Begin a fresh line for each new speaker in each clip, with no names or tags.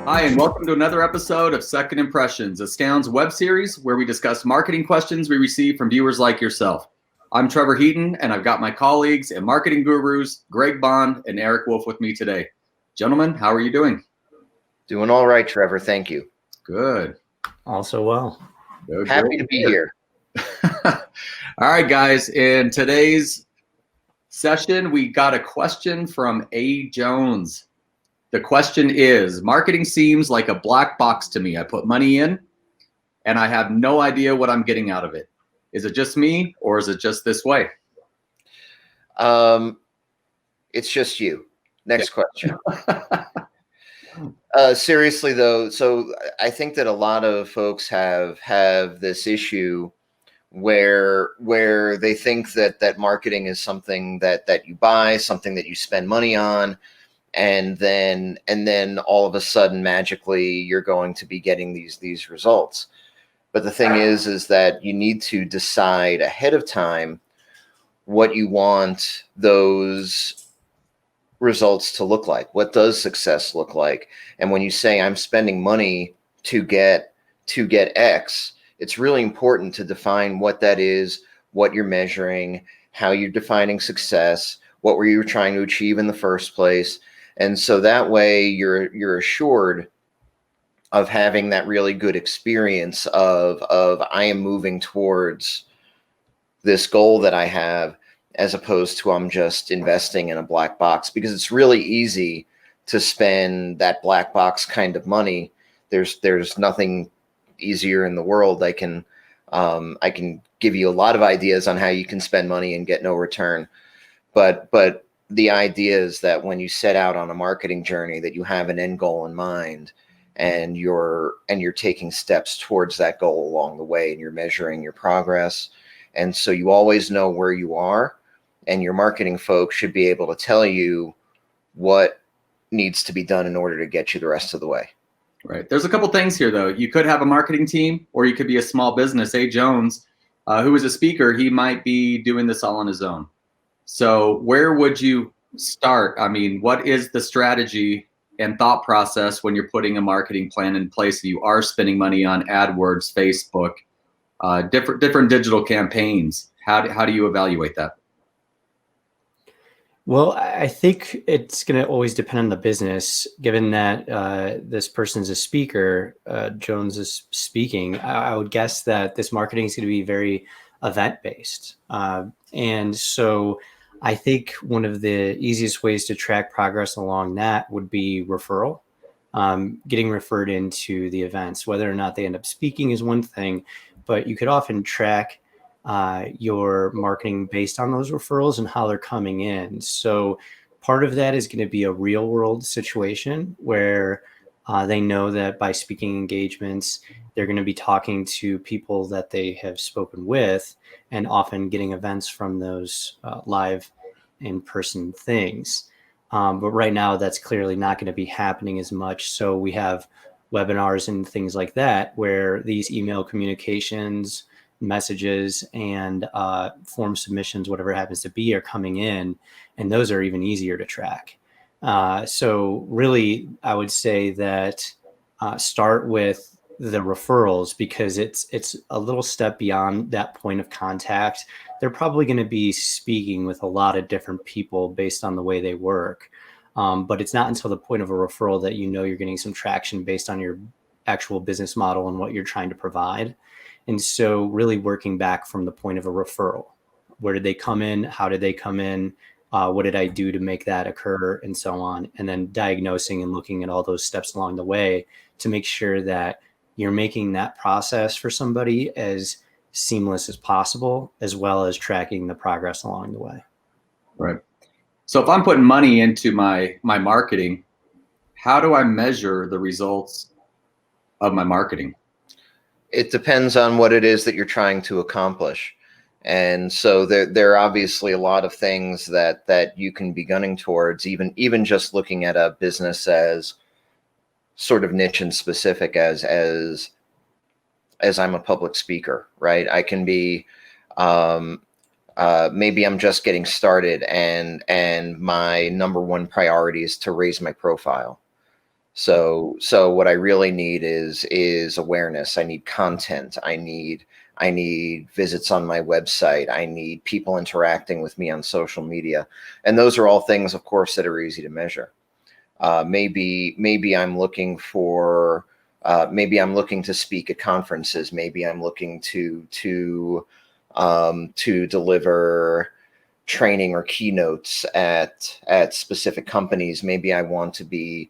Hi, and welcome to another episode of Second Impressions, a Scoun's web series where we discuss marketing questions we receive from viewers like yourself. I'm Trevor Heaton, and I've got my colleagues and marketing gurus, Greg Bond and Erik Wolf, with me today. Gentlemen, how are you doing?
Doing all right, Trevor. Thank you.
Good.
Also well.
Good,
Happy to be here.
All right, guys. In today's session, we got a question from A. Jones. The question is, marketing seems like a black box to me. I put money in and I have no idea what I'm getting out of it. Is it just me or is it just this way?
It's just you. Next question. Seriously though, so I think that a lot of folks have this issue where they think that marketing is something that you buy, something that you spend money on, and then all of a sudden magically you're going to be getting these results. But the thing is that you need to decide ahead of time what you want those results to look like. What does success look like? And when you say I'm spending money to get X, it's really important to define what that is, what you're measuring, how you're defining success, what were you trying to achieve in the first place. And so that way you're assured of having that really good experience of I am moving towards this goal that I have, as opposed to I'm just investing in a black box, because it's really easy to spend that black box kind of money. There's nothing easier in the world. I can give you a lot of ideas on how you can spend money and get no return. But the idea is that when you set out on a marketing journey, that you have an end goal in mind, and you're taking steps towards that goal along the way, and you're measuring your progress. And so you always know where you are, and your marketing folks should be able to tell you what needs to be done in order to get you the rest of the way.
Right. There's a couple things here, though. You could have a marketing team, or you could be a small business. A. Jones, who is a speaker, he might be doing this all on his own. So where would you start? I mean, what is the strategy and thought process when you're putting a marketing plan in place and you are spending money on AdWords, Facebook, different digital campaigns? How do you evaluate that?
Well, I think it's going to always depend on the business. Given that this person's a speaker, Jones is speaking, I would guess that this marketing is going to be very event-based. And so I think one of the easiest ways to track progress along that would be referral. Getting referred into the events. Whether or not they end up speaking is one thing, but you could often track your marketing based on those referrals and how they're coming in. So part of that is going to be a real world situation where they know that by speaking engagements, they're going to be talking to people that they have spoken with, and often getting events from those live in-person things. But right now, that's clearly not going to be happening as much. So we have webinars and things like that, where these email communications, messages, and form submissions, whatever it happens to be, are coming in, and those are even easier to track. So really, I would say that start with the referrals, because it's a little step beyond that point of contact. They're probably going to be speaking with a lot of different people based on the way they work. But it's not until the point of a referral that you know you're getting some traction based on your actual business model and what you're trying to provide. And so really working back from the point of a referral. Where did they come in? How did they come in? What did I do to make that occur? And so on. And then diagnosing and looking at all those steps along the way to make sure that you're making that process for somebody as seamless as possible, as well as tracking the progress along the way.
Right. So if I'm putting money into my marketing, how do I measure the results of my marketing?
It depends on what it is that you're trying to accomplish. And so there are obviously a lot of things that you can be gunning towards, even just looking at a business as sort of niche and specific as I'm a public speaker, right? I can be maybe I'm just getting started, and my number one priority is to raise my profile. So what I really need is awareness. I need content. I need visits on my website. I need people interacting with me on social media, and those are all things, of course, that are easy to measure. Maybe I'm looking for maybe I'm looking to speak at conferences. Maybe I'm looking to deliver training or keynotes at specific companies. Maybe I want to be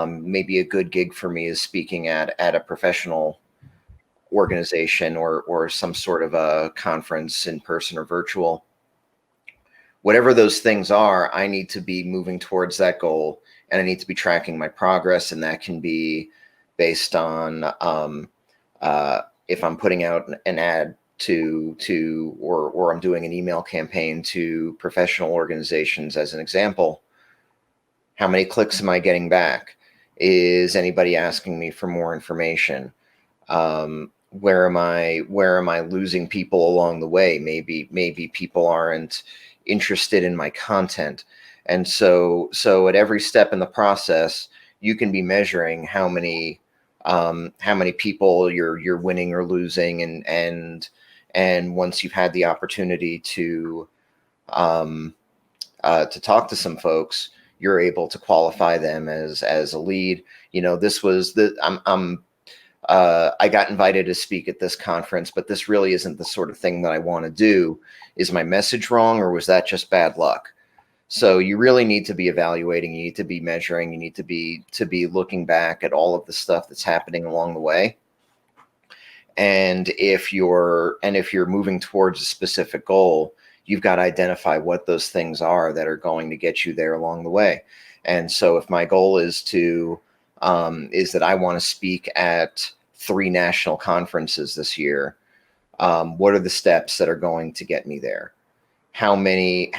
maybe a good gig for me is speaking at a professional organization or some sort of a conference, in person or virtual. Whatever those things are, I need to be moving towards that goal, and I need to be tracking my progress. And that can be based on if I'm putting out an ad or I'm doing an email campaign to professional organizations, as an example. How many clicks am I getting back? Is anybody asking me for more information? Where am I losing people along the way? Maybe people aren't interested in my content. And so at every step in the process, you can be measuring how many people you're winning or losing, and once you've had the opportunity to talk to some folks, you're able to qualify them as a lead. This was I got invited to speak at this conference, but this really isn't the sort of thing that I want to do. Is my message wrong, or was that just bad luck? So you really need to be evaluating. You need to be measuring. You need to be looking back at all of the stuff that's happening along the way. And if you're moving towards a specific goal, you've got to identify what those things are that are going to get you there along the way. And so if my goal is that I want to speak at 3 national conferences this year, what are the steps that are going to get me there? How many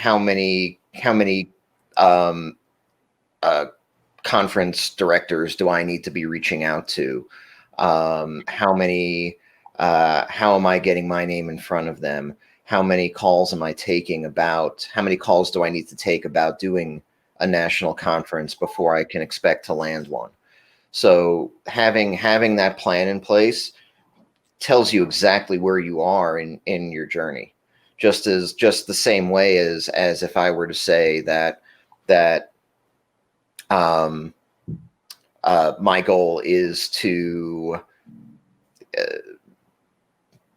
conference directors do I need to be reaching out to? How am I getting my name in front of them? How many calls am I taking how many calls do I need to take about doing a national conference before I can expect to land one? So having that plan in place tells you exactly where you are in your journey. Just the same way as if I were to say that my goal is to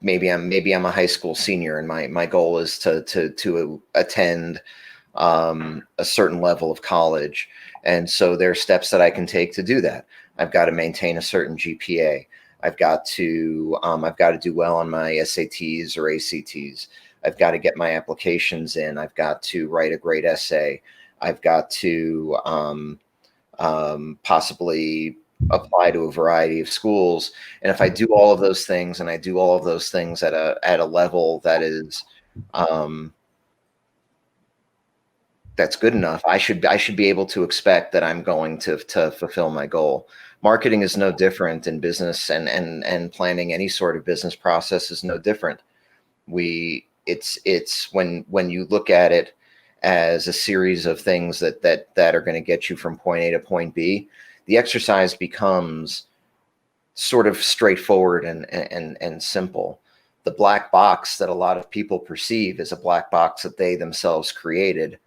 maybe I'm a high school senior, and my goal is to attend a certain level of college. And so there are steps that I can take to do that. I've got to maintain a certain GPA. I've got to do well on my SATs or ACTs. I've got to get my applications in. I've got to write a great essay. I've got to possibly apply to a variety of schools. And if I do all of those things, and I do all of those things at a level that is that's good enough, I should be able to expect that I'm going to fulfill my goal. Marketing is no different in business, and planning any sort of business process is no different. It's when you look at it as a series of things that are going to get you from point A to point B, the exercise becomes sort of straightforward and simple. The black box that a lot of people perceive is a black box that they themselves created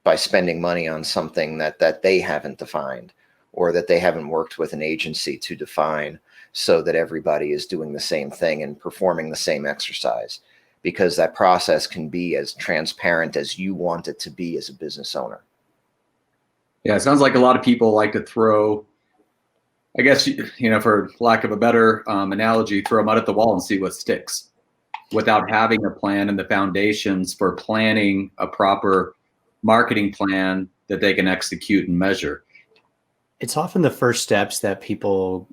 by spending money on something that they haven't defined, or that they haven't worked with an agency to define, so that everybody is doing the same thing and performing the same exercise, because that process can be as transparent as you want it to be as a business owner.
Yeah, it sounds like a lot of people like to throw, I guess, for lack of a better analogy, throw mud at the wall and see what sticks, without having a plan and the foundations for planning a proper marketing plan that they can execute and measure.
It's often the first steps that people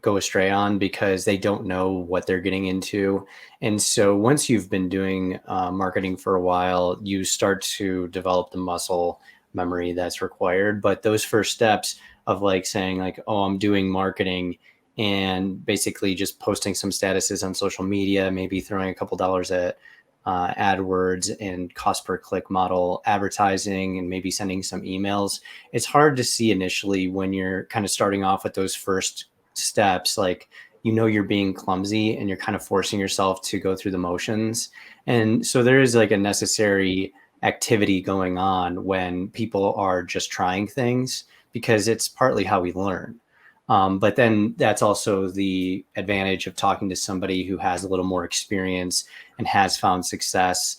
go astray on, because they don't know what they're getting into. And so once you've been doing marketing for a while, you start to develop the muscle memory that's required. But those first steps of saying oh, I'm doing marketing, and basically just posting some statuses on social media, maybe throwing a couple dollars at AdWords and cost per click model advertising and maybe sending some emails. It's hard to see initially when you're kind of starting off with those first steps, like, you're being clumsy and you're kind of forcing yourself to go through the motions. And so there is like a necessary activity going on when people are just trying things, because it's partly how we learn. But then that's also the advantage of talking to somebody who has a little more experience and has found success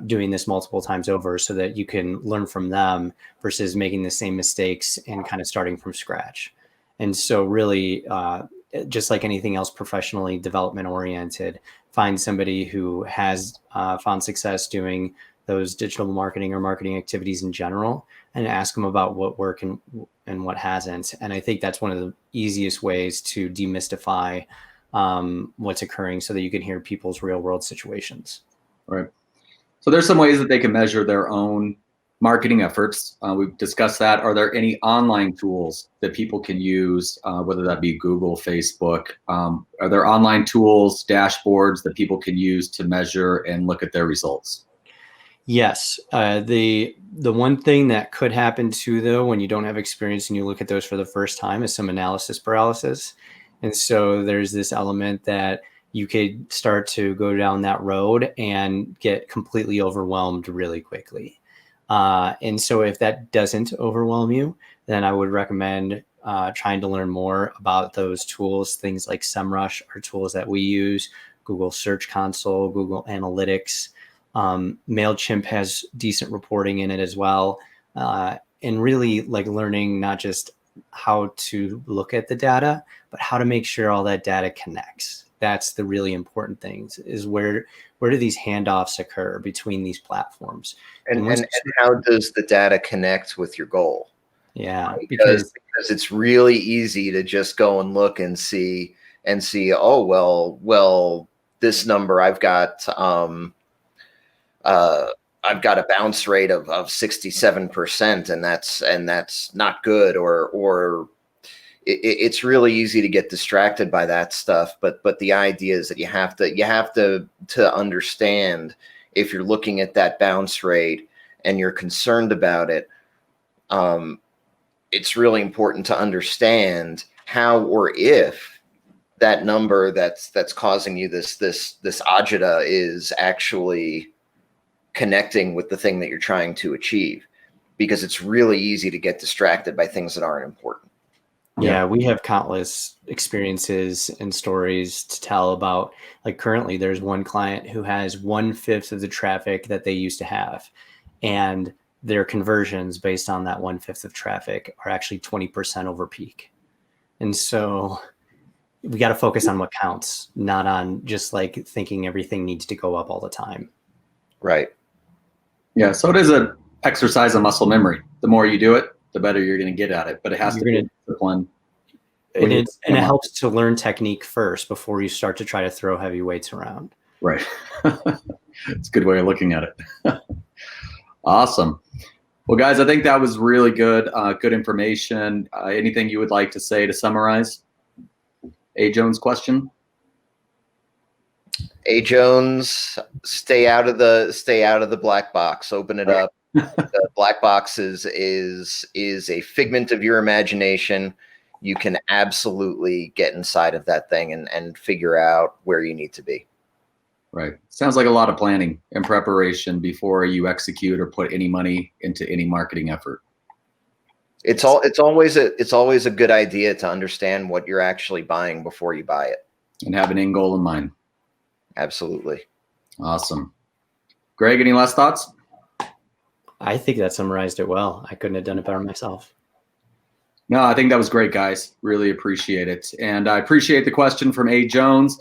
doing this multiple times over, so that you can learn from them versus making the same mistakes and kind of starting from scratch. And so really, just like anything else professionally development oriented, find somebody who has found success doing those digital marketing or marketing activities in general, and ask them about what worked and what hasn't. And I think that's one of the easiest ways to demystify what's occurring, so that you can hear people's real world situations.
Right. So there's some ways that they can measure their own marketing efforts. We've discussed that. Are there any online tools that people can use, whether that be Google, Facebook? Are there online tools, dashboards that people can use to measure and look at their results?
Yes. The one thing that could happen too, though, when you don't have experience and you look at those for the first time, is some analysis paralysis. And so there's this element that you could start to go down that road and get completely overwhelmed really quickly. And so if that doesn't overwhelm you, then I would recommend trying to learn more about those tools. Things like SEMrush are tools that we use, Google Search Console, Google Analytics. MailChimp has decent reporting in it as well. And really like learning not just how to look at the data, but how to make sure all that data connects. That's the really important things, is where do these handoffs occur between these platforms?
And how does the data connect with your goal?
Yeah,
because it's really easy to just go and look and see, oh, well, this number I've got a bounce rate of 67%, and that's not good, or it's really easy to get distracted by that stuff. But the idea is that you have to understand, if you're looking at that bounce rate and you're concerned about it, it's really important to understand how or if that number that's causing you this agita is actually connecting with the thing that you're trying to achieve, because it's really easy to get distracted by things that aren't important.
Yeah, we have countless experiences and stories to tell about. Like currently there's one client who has 1/5 of the traffic that they used to have, and their conversions based on that 1/5 of traffic are actually 20% over peak. And so we got to focus on what counts, not on just like thinking everything needs to go up all the time.
Right.
Yeah. So it is an exercise of muscle memory. The more you do it, the better you're going to get at it. But it has to be discipline.
And it helps to learn technique first before you start to try to throw heavy weights around.
Right. It's a good way of looking at it. Awesome. Well, guys, I think that was really good. Good information. Anything you would like to say to summarize A. Jones' question?
A. Jones, stay out of the black box. Open it up. The black box is a figment of your imagination. You can absolutely get inside of that thing and figure out where you need to be.
Right. Sounds like a lot of planning and preparation before you execute or put any money into any marketing effort.
It's always a good idea to understand what you're actually buying before you buy it,
and have an end goal in mind.
Absolutely.
Awesome. Greg, any last thoughts?
I think that summarized it well. I couldn't have done it better myself.
No, I think that was great, guys. Really appreciate it. And I appreciate the question from A. Jones.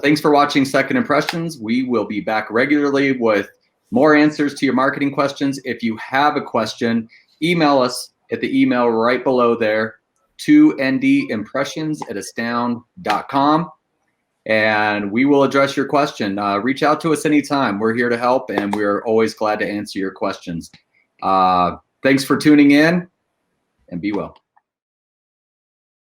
Thanks for watching Second Impressions. We will be back regularly with more answers to your marketing questions. If you have a question, email us at the email right below there, 2ndimpressions@astound.com. And we will address your question. Reach out to us anytime. We're here to help, and we're always glad to answer your questions. Thanks for tuning in, and be well.